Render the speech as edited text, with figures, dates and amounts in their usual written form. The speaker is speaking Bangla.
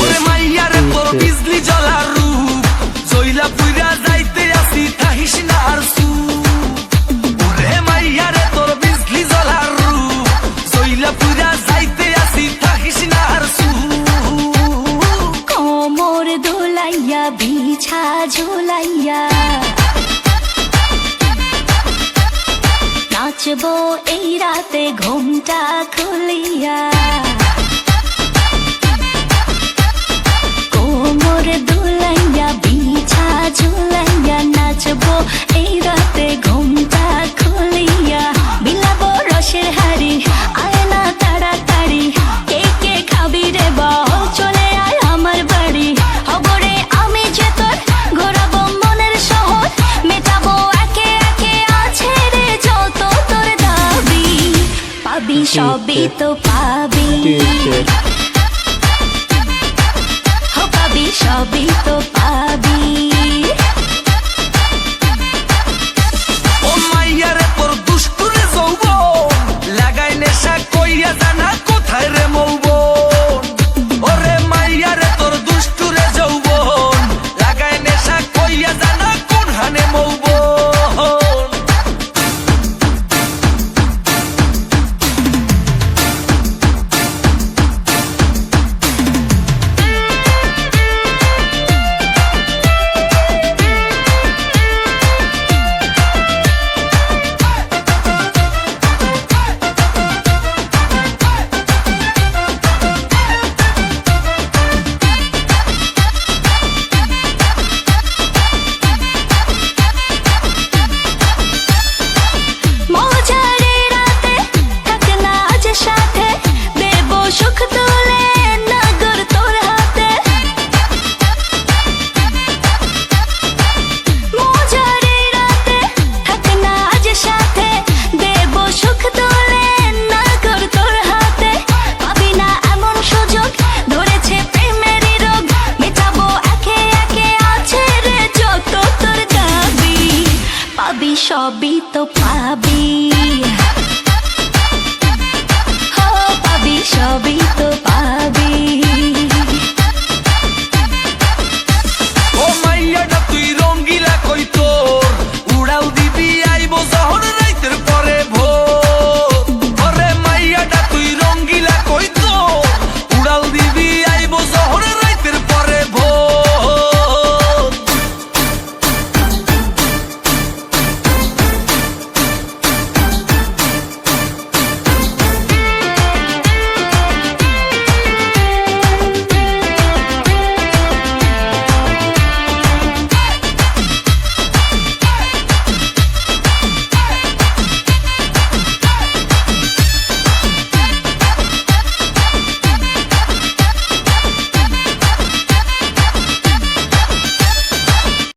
ওরে মাইয়ারে তোর বিজলি জ্বলা রূপ জইলা পুইরা যাইতে আসি থাকিস না আর ওরে মাইয়ারে তোর বিজলি জ্বলা রূপ জইলা পুইরা যাইতে আসি থাকিস না আর কোমর দোলাইয়া বিছা ঝোলাইয়া নাচবো এই রাতে ঘুমটা খুলিয়া কোমর দোলাইয়া বিছা ঝোলাইয়া নাচবো এই রাতে ঘুমটা খুলিয়া বিলাবো রসের হাড়ি আয়না তাড়াতাড়ি কে কে খাবি রে বল চলে আয় আমার বাড়ি হবরে আমি যে তোর ঘোরাবো মনের শহর মেটাবো একে একে আছে রে যত তোর দাবি পাবি সবই তো পাবি সবই তো পাবি ও মাইয়ারে তোর দুষ্টুরে যৌবন লাগাই নেশা কইয়া জানা কোথায় রে মৌবন ওরে মাইয়ারে তোর দুষ্টুরে যৌবন লাগাই নেশা কইয়া জানা কোন হানে মৌবন সবই তো